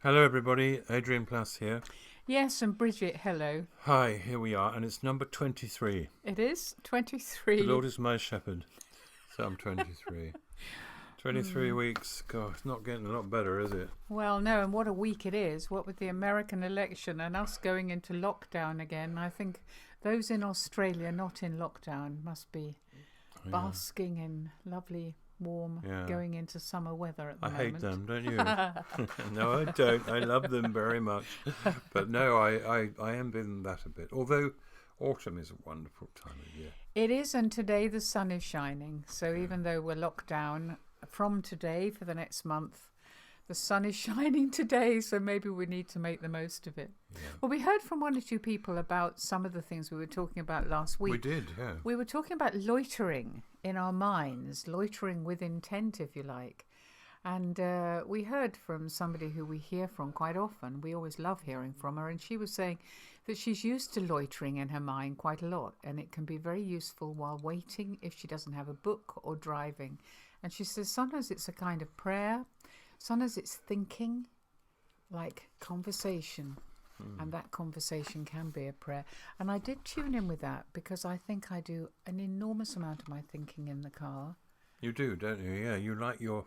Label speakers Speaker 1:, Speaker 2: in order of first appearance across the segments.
Speaker 1: Hello, everybody. Adrian Plass here.
Speaker 2: Yes, and Bridget, hello.
Speaker 1: Hi, here we are, and it's number 23.
Speaker 2: It is
Speaker 1: The
Speaker 2: 23.
Speaker 1: Lord is my shepherd. So I'm 23. 23 weeks. God, it's not getting a lot better, is it?
Speaker 2: Well, no, and what a week it is. What with the American election and us going into lockdown again, I think those in Australia not in lockdown must be basking in lovely, warm, going into summer weather at the moment.
Speaker 1: I hate them, don't you? No, I don't. I love them very much. But no, I envy them that a bit. Although autumn is a wonderful time of year.
Speaker 2: It is, and today the sun is shining. So even though we're locked down, from today for the next month, the sun is shining today, so maybe we need to make the most of it. Yeah. Well, we heard from one or two people about some of the things we were talking about last week.
Speaker 1: We did, yeah.
Speaker 2: We were talking about loitering in our minds, loitering with intent, if you like. And we heard from somebody who we hear from quite often. We always love hearing from her. And she was saying that she's used to loitering in her mind quite a lot. And it can be very useful while waiting if she doesn't have a book or driving. And she says sometimes it's a kind of prayer, sometimes it's thinking, like conversation. And that conversation can be a prayer. And I did tune in with that because I think I do an enormous amount of my thinking in the car.
Speaker 1: You do, don't you? Yeah, you like your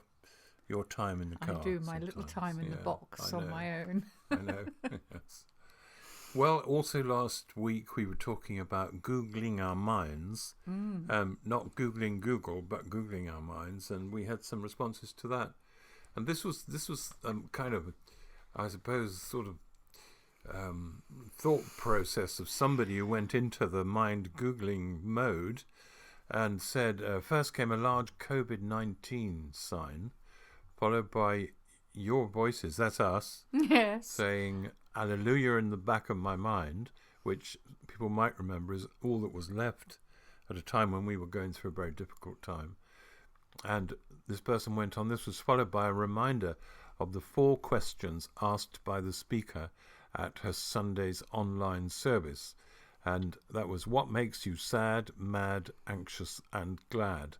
Speaker 1: time in the car.
Speaker 2: I do, my little time in the box on my own.
Speaker 1: I know, yes. Well, also last week we were talking about Googling our minds, not Googling Google, but Googling our minds, and we had some responses to that. And this was kind of, I suppose, sort of thought process of somebody who went into the mind Googling mode and said, first came a large COVID-19 sign, followed by your voices, that's us,
Speaker 2: yes,
Speaker 1: saying Alleluia in the back of my mind, which people might remember is all that was left at a time when we were going through a very difficult time. And this person went on, this was followed by a reminder of the 4 questions asked by the speaker at her Sunday's online service. And that was, what makes you sad, mad, anxious, and glad?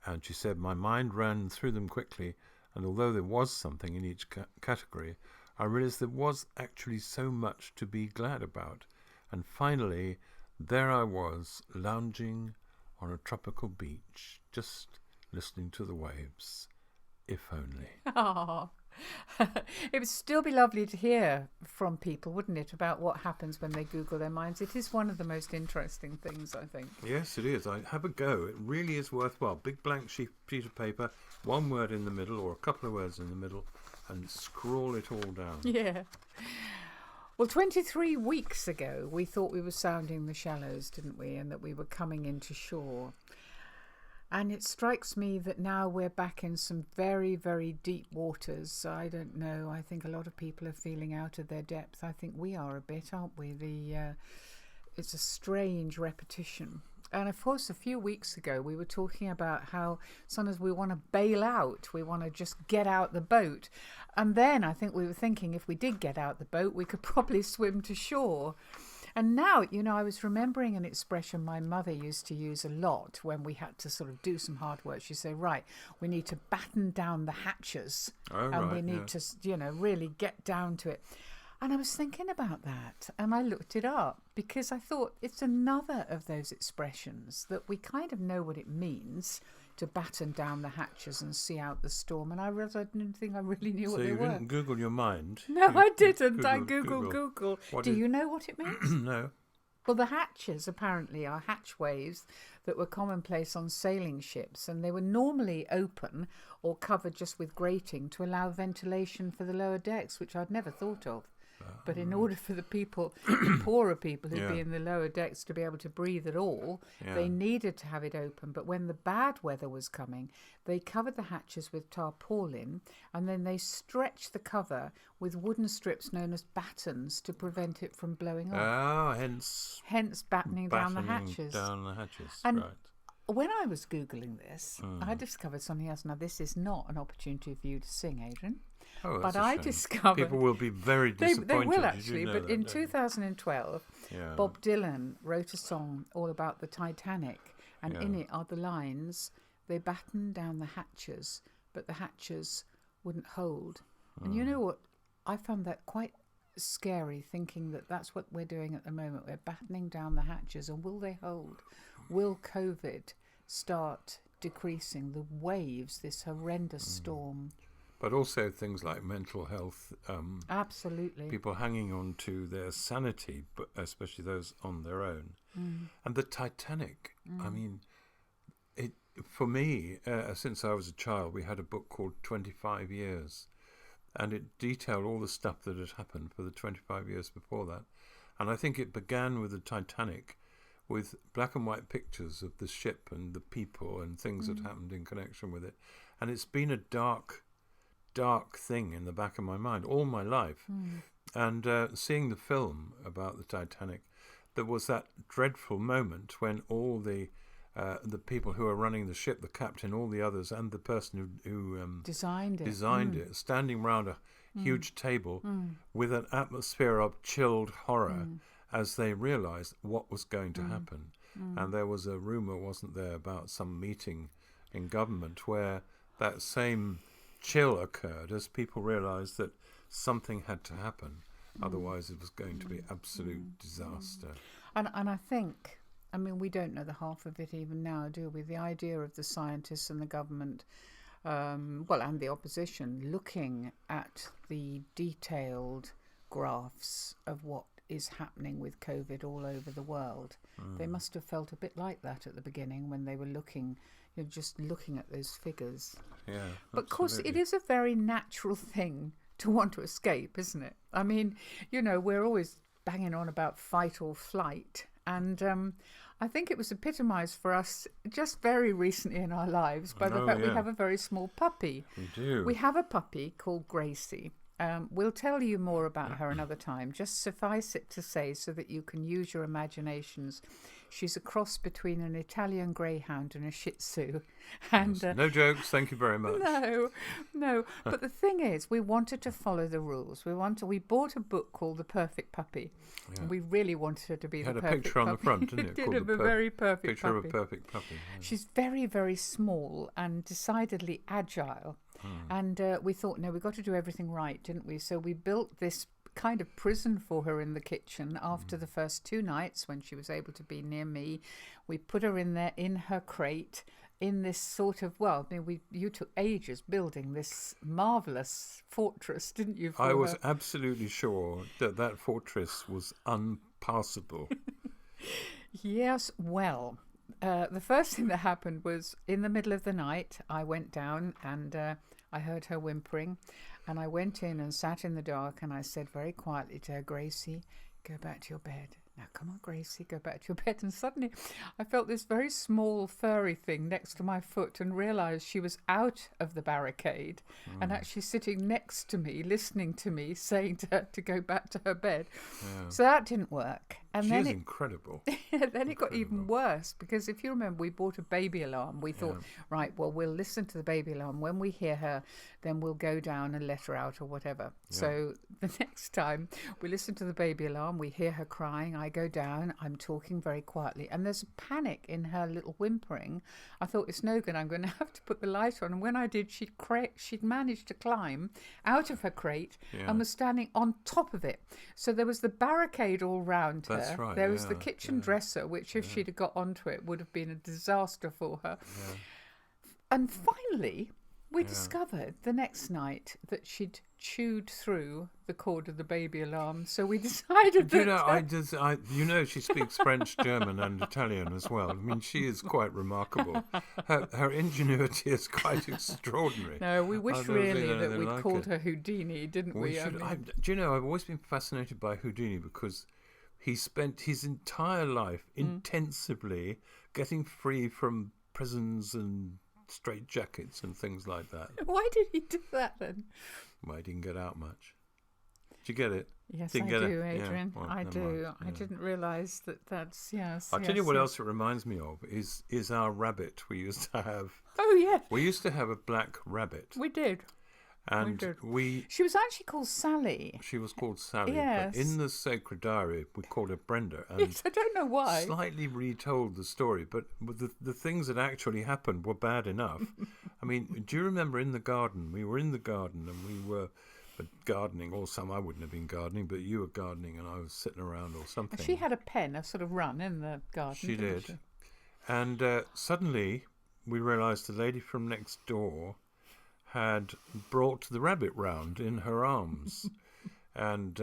Speaker 1: And she said, my mind ran through them quickly, and although there was something in each category, I realized there was actually so much to be glad about. And finally, there I was, lounging on a tropical beach, just listening to the waves. If only.
Speaker 2: Oh, it would still be lovely to hear from people, wouldn't it, about what happens when they Google their minds. It is one of the most interesting things, I think.
Speaker 1: Yes, it is. I have a go. It really is worthwhile. Big blank sheet of paper, one word in the middle or a couple of words in the middle, and scroll it all down.
Speaker 2: Yeah. Well, 23 weeks ago, we thought we were sounding the shallows, didn't we? And that we were coming into shore. And it strikes me that now we're back in some very, very deep waters. I don't know. I think a lot of people are feeling out of their depth. I think we are a bit, aren't we? It's a strange repetition. And of course, a few weeks ago, we were talking about how sometimes we want to bail out. We want to just get out the boat. And then I think we were thinking if we did get out the boat, we could probably swim to shore. And now, I was remembering an expression my mother used to use a lot when we had to sort of do some hard work. She'd say, right, we need to batten down the hatches. We need to, really get down to it. And I was thinking about that and I looked it up because I thought it's another of those expressions that we kind of know what it means to batten down the hatches and see out the storm. And I realised I didn't think I really knew what they were.
Speaker 1: So you didn't Google your mind?
Speaker 2: No, I didn't. I Googled Google. Do you know what it means?
Speaker 1: No.
Speaker 2: Well, the hatches apparently are hatchways that were commonplace on sailing ships, and they were normally open or covered just with grating to allow ventilation for the lower decks, which I'd never thought of. But in order for the people, the poorer people who'd be in the lower decks to be able to breathe at all, they needed to have it open. But when the bad weather was coming, they covered the hatches with tarpaulin and then they stretched the cover with wooden strips known as battens to prevent it from blowing off.
Speaker 1: Ah, hence
Speaker 2: battening down the hatches. And
Speaker 1: right.
Speaker 2: When I was Googling this, I discovered something else. Now, this is not an opportunity for you to sing, Adrian.
Speaker 1: Oh,
Speaker 2: but I discovered
Speaker 1: people will be very disappointed.
Speaker 2: They will actually. But
Speaker 1: that,
Speaker 2: in 2012, Bob Dylan wrote a song all about the Titanic, and in it are the lines: "They battened down the hatches, but the hatches wouldn't hold." And you know what I found that quite scary, thinking that that's what we're doing at the moment. We're battening down the hatches, and will they hold? Will COVID start decreasing? The waves, this horrendous storm.
Speaker 1: But also things like mental health.
Speaker 2: Absolutely.
Speaker 1: People hanging on to their sanity, but especially those on their own. And the Titanic. I mean, for me, since I was a child, we had a book called 25 Years. And it detailed all the stuff that had happened for the 25 years before that. And I think it began with the Titanic, with black and white pictures of the ship and the people and things that happened in connection with it. And it's been a dark thing in the back of my mind all my life. And seeing the film about the Titanic, there was that dreadful moment when all the people who are running the ship, the captain, all the others, and the person who
Speaker 2: designed
Speaker 1: it, standing round a huge table with an atmosphere of chilled horror as they realised what was going to happen. And there was a rumour, wasn't there, about some meeting in government where that same chill occurred as people realised that something had to happen. Otherwise it was going to be absolute disaster.
Speaker 2: And I think, I mean, we don't know the half of it even now, do we? The idea of the scientists and the government, and the opposition, looking at the detailed graphs of what is happening with COVID all over the world. They must have felt a bit like that at the beginning when they were just looking at those figures.
Speaker 1: Yeah,
Speaker 2: but of course, it is a very natural thing to want to escape, isn't it? I mean, we're always banging on about fight or flight. And I think it was epitomised for us just very recently in our lives by the fact we have a very small puppy.
Speaker 1: We do.
Speaker 2: We have a puppy called Gracie. We'll tell you more about her another time. Just suffice it to say, so that you can use your imaginations, she's a cross between an Italian greyhound and a Shih Tzu. And
Speaker 1: no jokes, thank you very much.
Speaker 2: No. But the thing is, we wanted to follow the rules. We bought a book called The Perfect Puppy. Yeah. And we really wanted her to be the perfect puppy.
Speaker 1: Had a picture on the front, didn't it?
Speaker 2: It did, of a very perfect
Speaker 1: picture
Speaker 2: puppy.
Speaker 1: of a perfect puppy. Yeah.
Speaker 2: She's very, very small and decidedly agile. And we thought, no, we've got to do everything right, didn't we? So we built this kind of prison for her in the kitchen after the first 2 nights when she was able to be near me. We put her in there in her crate in this sort of, you took ages building this marvellous fortress, didn't you?
Speaker 1: I was absolutely sure that fortress was unpassable.
Speaker 2: Yes, well, the first thing that happened was in the middle of the night, I went down and I heard her whimpering, and I went in and sat in the dark, and I said very quietly to her, Gracie, go back to your bed. Now, come on, Gracie, go back to your bed. And suddenly I felt this very small furry thing next to my foot and realised she was out of the barricade and actually sitting next to me, listening to me, saying to her to go back to her bed. Yeah. So that didn't work. And
Speaker 1: She's
Speaker 2: then
Speaker 1: incredible.
Speaker 2: Then it got even worse, because if you remember, we bought a baby alarm. We thought, right, well, we'll listen to the baby alarm. When we hear her, then we'll go down and let her out or whatever. Yeah. So the next time we listen to the baby alarm, we hear her crying. I go down, I'm talking very quietly, and there's a panic in her little whimpering. I thought, it's no good, I'm going to have to put the light on. And when I did, she'd managed to climb out of her crate and was standing on top of it. So there was the barricade all round her.
Speaker 1: That's right.
Speaker 2: There was the kitchen dresser, which if she'd have got onto it would have been a disaster for her. Yeah. And finally, we discovered the next night that she'd chewed through the cord of the baby alarm. So we decided that...
Speaker 1: she speaks French, German and Italian as well. I mean, she is quite remarkable. Her ingenuity is quite extraordinary.
Speaker 2: No, we wish really that we'd called her Houdini, didn't we?
Speaker 1: I've always been fascinated by Houdini because he spent his entire life intensively getting free from prisons and straitjackets and things like that.
Speaker 2: Why did he do that then?
Speaker 1: Well, he didn't get out much. Did you get it?
Speaker 2: Yes, I do, Adrian. Yeah, well, I do. Yeah. I didn't realise that's, yes.
Speaker 1: I'll tell you what else it reminds me of is our rabbit we used to have.
Speaker 2: Oh, yes.
Speaker 1: We used to have a black rabbit.
Speaker 2: We did.
Speaker 1: And
Speaker 2: she was actually called Sally.
Speaker 1: She was called Sally.
Speaker 2: Yes.
Speaker 1: But in the sacred diary, we called her Brenda. And
Speaker 2: yes, I don't know why.
Speaker 1: Slightly retold the story, but the things that actually happened were bad enough. I mean, do you remember in the garden? We were in the garden and we were but gardening, or some I wouldn't have been gardening, but you were gardening and I was sitting around or something.
Speaker 2: She had a pen, a sort of run in the garden.
Speaker 1: She did. She? And suddenly we realised the lady from next door had brought the rabbit round in her arms. And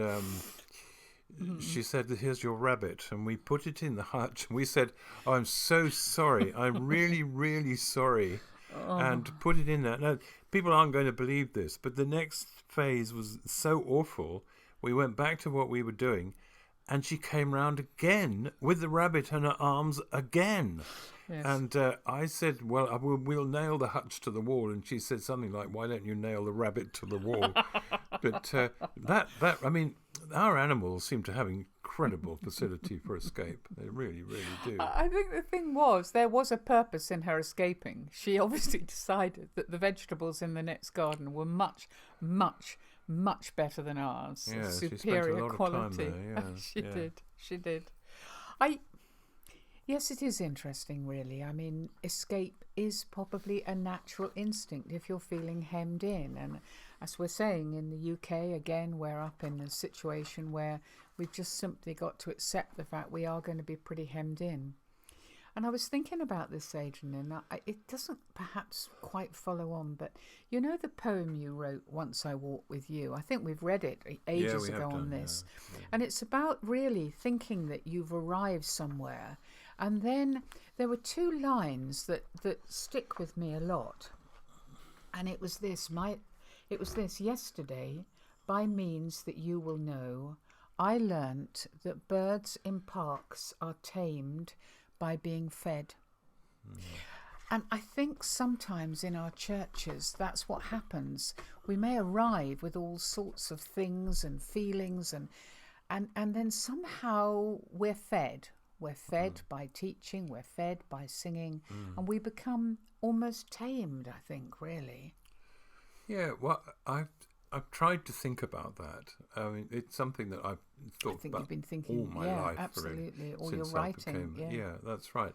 Speaker 1: she said, here's your rabbit. And we put it in the hutch. And we said, oh, I'm so sorry. I'm really, really sorry. And put it in there. Now, people aren't going to believe this, but the next phase was so awful. We went back to what we were doing, and she came round again with the rabbit in her arms again. Yes. And I said, well, we'll nail the hutch to the wall. And she said something like, why don't you nail the rabbit to the wall? But I mean, our animals seem to have incredible facility for escape. They really, really do.
Speaker 2: I think the thing was, there was a purpose in her escaping. She obviously decided that the vegetables in the next garden were much, much, much better than ours.
Speaker 1: Yeah,
Speaker 2: superior
Speaker 1: she spent a lot
Speaker 2: quality.
Speaker 1: Of time there.
Speaker 2: She did. Yes, it is interesting, really. I mean, escape is probably a natural instinct if you're feeling hemmed in. And as we're saying, in the UK, again, we're up in a situation where we've just simply got to accept the fact we are going to be pretty hemmed in. And I was thinking about this, Adrian, and it doesn't perhaps quite follow on, but you know the poem you wrote, Once I Walked With You? I think we've read it ages ago on this. Yeah. And it's about really thinking that you've arrived somewhere. And then there were two lines that stick with me a lot. And it was this, yesterday, by means that you will know, I learnt that birds in parks are tamed by being fed. Mm. And I think sometimes in our churches, that's what happens. We may arrive with all sorts of things and feelings and then somehow we're fed. We're fed by teaching, we're fed by singing, and we become almost tamed, I think, really.
Speaker 1: Yeah, well, I've tried to think about that. I mean, it's something that I've thought about
Speaker 2: you've been thinking,
Speaker 1: all my life.
Speaker 2: Absolutely,
Speaker 1: really,
Speaker 2: all your writing.
Speaker 1: Yeah, that's right.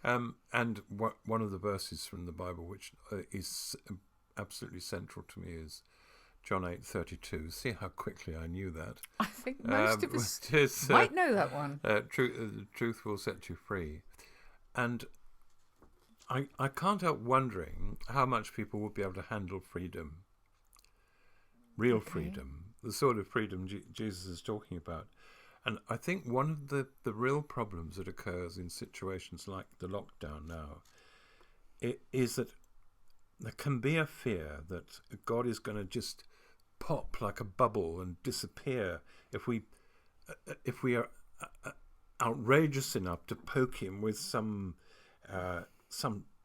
Speaker 1: And one of the verses from the Bible which is absolutely central to me is John 8:32. See how quickly I knew that.
Speaker 2: I think most of us might know that one.
Speaker 1: Truth will set you free. And I can't help wondering how much people would be able to handle freedom. Real freedom. The sort of freedom Jesus is talking about. And I think one of the real problems that occurs in situations like the lockdown now is that there can be a fear that God is going to just pop like a bubble and disappear if we are outrageous enough to poke him with some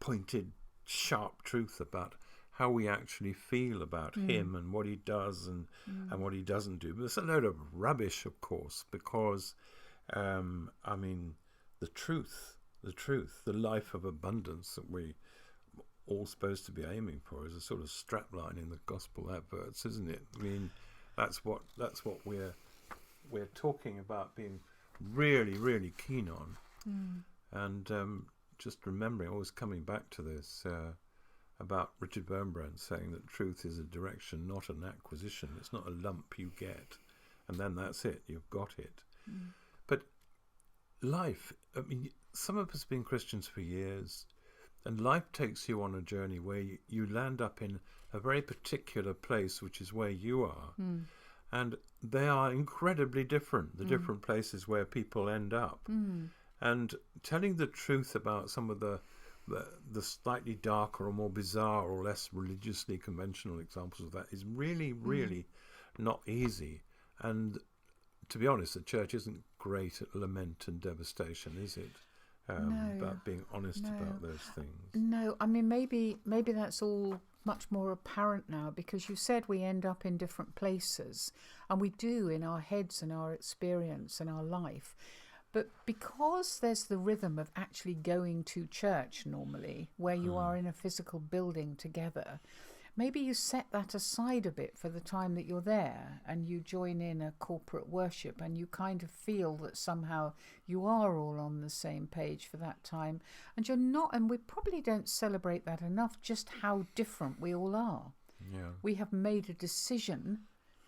Speaker 1: pointed, sharp truth about how we actually feel about him and what he does and what he doesn't do. But there's a load of rubbish, of course, because I mean, the truth, the life of abundance that we all supposed to be aiming for is a sort of strapline in the gospel adverts, isn't it? I mean, that's what we're talking about being really, really keen on. And just remembering, always coming back to this about Richard Wurmbrand saying that truth is a direction, not an acquisition. It's not a lump you get and then that's it, you've got it. But life, I mean, some of us have been Christians for years, and life takes you on a journey where you land up in a very particular place, which is where you are. And they are incredibly different, the different places where people end up. And telling the truth about some of the slightly darker or more bizarre or less religiously conventional examples of that is really, really not easy. And to be honest, the church isn't great at lament and devastation, is it?
Speaker 2: No,
Speaker 1: about being honest about those things.
Speaker 2: No, I mean, maybe that's all much more apparent now, because you said we end up in different places, and we do in our heads and our experience and our life. But because there's the rhythm of actually going to church normally, where you are in a physical building together, maybe you set that aside a bit for the time that you're there and you join in a corporate worship and you kind of feel that somehow you are all on the same page for that time. And you're not, and we probably don't celebrate that enough, just how different we all are.
Speaker 1: Yeah.
Speaker 2: We have made a decision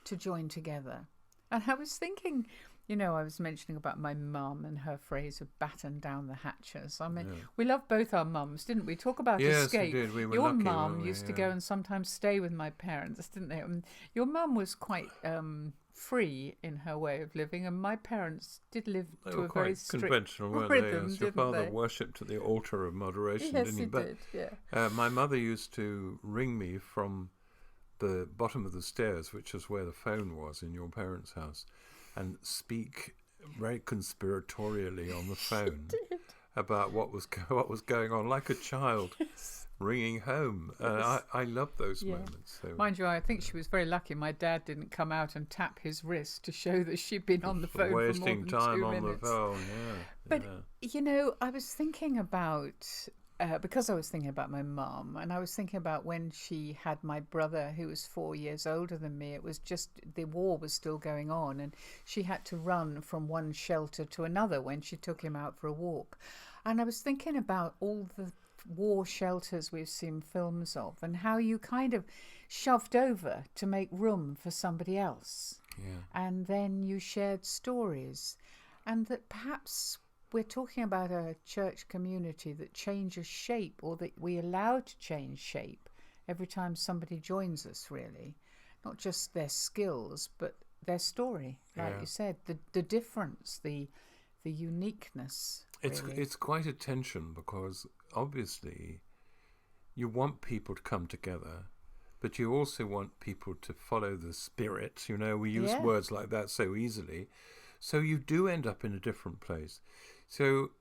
Speaker 2: to join together. And I was thinking, I was mentioning about my mum and her phrase of batten down the hatches. I mean, we loved both our mums, didn't we? Talk about escape.
Speaker 1: Yes, we did. We were
Speaker 2: Your
Speaker 1: lucky,
Speaker 2: mum
Speaker 1: weren't we?
Speaker 2: used to go and sometimes stay with my parents, didn't they? Your mum was quite free in her way of living, and my parents did live to a very strict
Speaker 1: conventional, weren't
Speaker 2: rhythm,
Speaker 1: they? Yes. Your
Speaker 2: didn't
Speaker 1: father
Speaker 2: they?
Speaker 1: worshipped at the altar of moderation,
Speaker 2: Yes,
Speaker 1: didn't he?
Speaker 2: he did, yeah.
Speaker 1: My mother used to ring me from the bottom of the stairs, which is where the phone was in your parents' house, and speak very conspiratorially on the phone about what was going on, like a child ringing home.
Speaker 2: Yes.
Speaker 1: I love those moments. So.
Speaker 2: Mind you, I think she was very lucky. My dad didn't come out and tap his wrist to show that she'd been on the phone for more
Speaker 1: wasting
Speaker 2: than
Speaker 1: time
Speaker 2: 2
Speaker 1: on
Speaker 2: minutes.
Speaker 1: the phone.
Speaker 2: But I was thinking about. Because I was thinking about my mum, and I was thinking about when she had my brother, who was 4 years older than me. It was just the war was still going on, and she had to run from one shelter to another when she took him out for a walk. And I was thinking about all the war shelters we've seen films of, and how you kind of shoved over to make room for somebody else.
Speaker 1: Yeah.
Speaker 2: And then you shared stories, and that perhaps we're talking about a church community that changes shape, or that we allow to change shape every time somebody joins us, really. Not just their skills, but their story, like you said, the difference, the uniqueness. Really.
Speaker 1: It's quite a tension, because obviously you want people to come together, but you also want people to follow the spirit. We use words like that so easily. So you do end up in a different place. So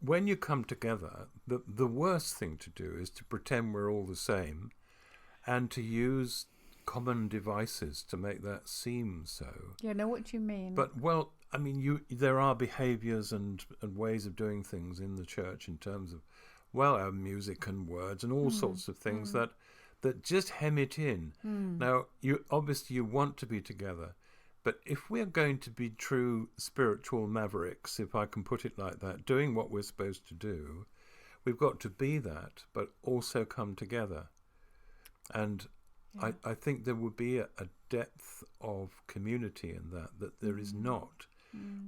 Speaker 1: when you come together, the worst thing to do is to pretend we're all the same and to use common devices to make that seem so.
Speaker 2: Yeah, I know what you mean.
Speaker 1: But, there are behaviours and ways of doing things in the church in terms of, our music and words and all sorts of things that just hem it in. Now, you want to be together. But if we're going to be true spiritual mavericks, if I can put it like that, doing what we're supposed to do, we've got to be that, but also come together. And I think there would be a depth of community in that there is not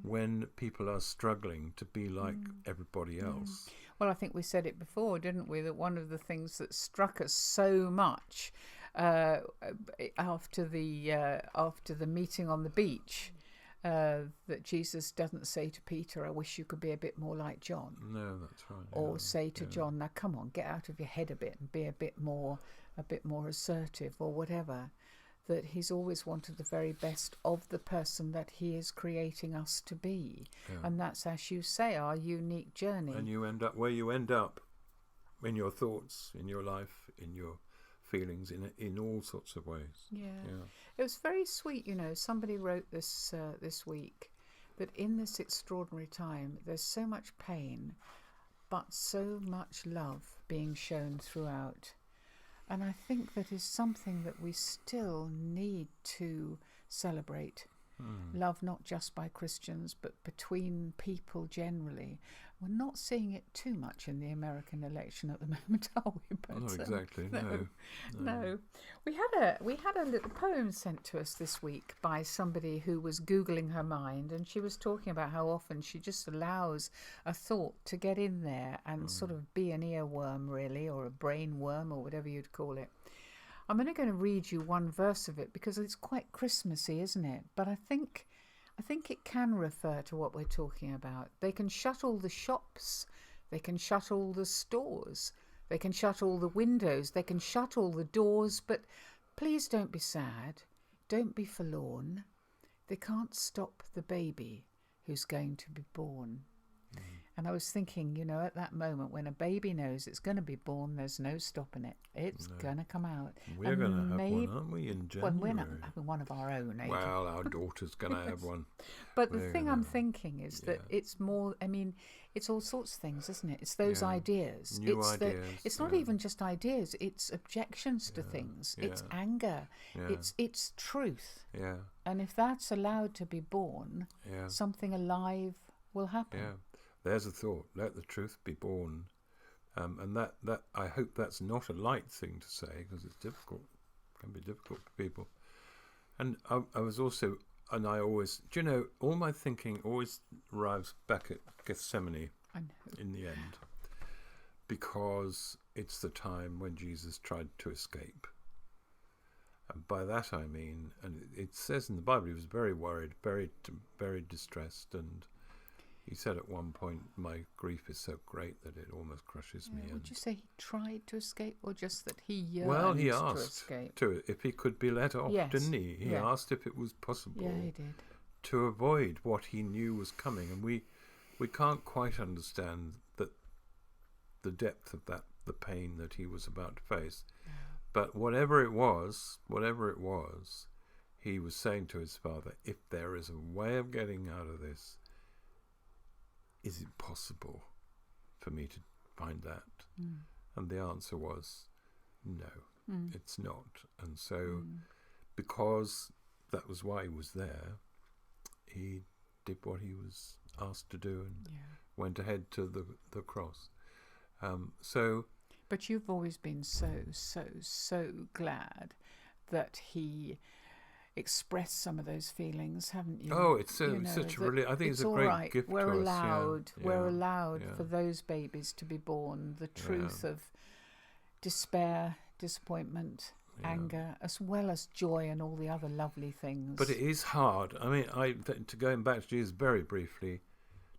Speaker 1: when people are struggling to be like everybody else.
Speaker 2: Well, I think we said it before, didn't we, that one of the things that struck us so much after the meeting on the beach, that Jesus doesn't say to Peter, "I wish you could be a bit more like John."
Speaker 1: No, that's right.
Speaker 2: Or say to John, "Now come on, get out of your head a bit and be a bit more assertive," or whatever. That he's always wanted the very best of the person that he is creating us to be, and that's, as you say, our unique journey.
Speaker 1: And you end up where you end up in your thoughts, in your life, in your feelings, in all sorts of ways.
Speaker 2: It was very sweet. Somebody wrote this week that in this extraordinary time there's so much pain but so much love being shown throughout, and I think that is something that we still need to celebrate. Love, not just by Christians but between people generally. We're not seeing it too much in the American election at the moment, are we? But,
Speaker 1: not exactly. No.
Speaker 2: We had a little poem sent to us this week by somebody who was Googling her mind, and she was talking about how often she just allows a thought to get in there and sort of be an earworm, really, or a brain worm, or whatever you'd call it. I'm only going to read you one verse of it because it's quite Christmassy, isn't it? But I think it can refer to what we're talking about. They can shut all the shops, they can shut all the stores, they can shut all the windows, they can shut all the doors, but please don't be sad, don't be forlorn. They can't stop the baby who's going to be born. And I was thinking, at that moment when a baby knows it's going to be born, there's no stopping it. It's going to come out.
Speaker 1: We're going to have one, aren't we, in January?
Speaker 2: Well, we're not having one of our own,
Speaker 1: Well, our daughter's going to have one.
Speaker 2: But the thing I'm thinking is that it's more, it's all sorts of things, isn't it? It's those ideas.
Speaker 1: New ideas.
Speaker 2: It's not even just ideas. It's objections to things. It's anger. It's truth.
Speaker 1: Yeah.
Speaker 2: And if that's allowed to be born, something alive will happen.
Speaker 1: Yeah. There's a thought. Let the truth be born. And that I hope that's not a light thing to say, because it's difficult. It can be difficult for people. And I was also, and I always, do you know, all my thinking always arrives back at Gethsemane
Speaker 2: I know.
Speaker 1: in the end, because it's the time when Jesus tried to escape. And by that I mean, and it says in the Bible, he was very worried, very distressed, and he said at one point, "My grief is so great that it almost crushes me."
Speaker 2: Would you say he tried to escape, or just that he yearned
Speaker 1: Well, he
Speaker 2: to
Speaker 1: asked
Speaker 2: escape?
Speaker 1: if he could be let off,
Speaker 2: Yes.
Speaker 1: didn't he? He asked if it was possible
Speaker 2: Yeah, he did.
Speaker 1: to avoid what he knew was coming, and we can't quite understand that the depth of that, the pain that he was about to face.
Speaker 2: No.
Speaker 1: But whatever it was, he was saying to his Father, if there is a way of getting out of this, is it possible for me to find that? And the answer was no, it's not. And so because that was why he was there, he did what he was asked to do and went ahead to the cross.
Speaker 2: But you've always been so glad that he expressed some of those feelings, haven't you?
Speaker 1: Oh, it's such a really, I think it's a great gift
Speaker 2: we're
Speaker 1: to
Speaker 2: allowed,
Speaker 1: us.
Speaker 2: We're allowed for those babies to be born. The truth of despair, disappointment, anger, as well as joy and all the other lovely things.
Speaker 1: But it is hard. I mean, to going back to Jesus very briefly,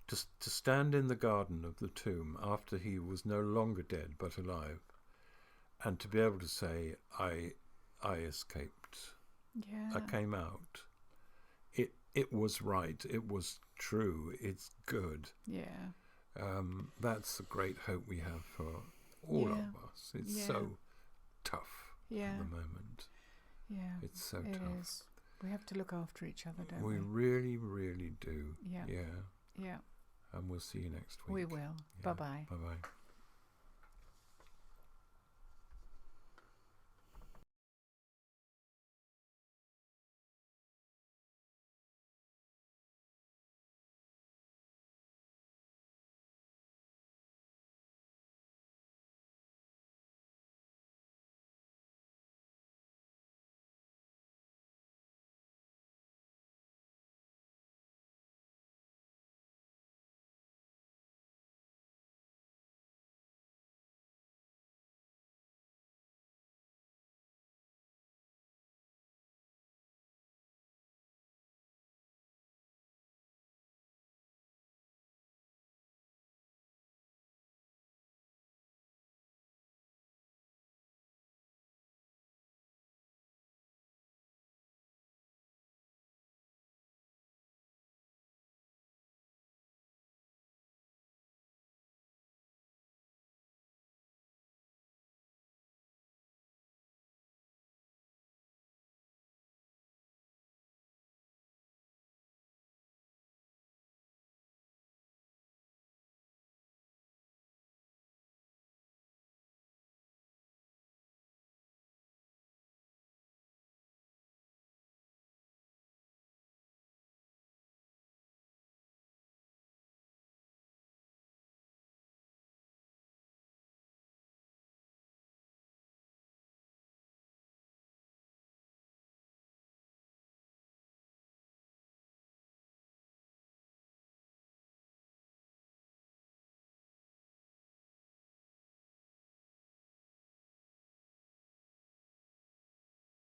Speaker 1: to stand in the garden of the tomb after he was no longer dead but alive, and to be able to say, I escaped.
Speaker 2: Yeah.
Speaker 1: I came out. It was right. It was true. It's good.
Speaker 2: Yeah.
Speaker 1: That's the great hope we have for all of us. It's so tough at the moment.
Speaker 2: Yeah.
Speaker 1: It's so
Speaker 2: it
Speaker 1: tough.
Speaker 2: Is. We have to look after each other, don't we?
Speaker 1: We really, really do.
Speaker 2: Yeah.
Speaker 1: Yeah.
Speaker 2: Yeah.
Speaker 1: And we'll see you next week.
Speaker 2: We will.
Speaker 1: Yeah.
Speaker 2: Bye-bye.
Speaker 1: Bye-bye.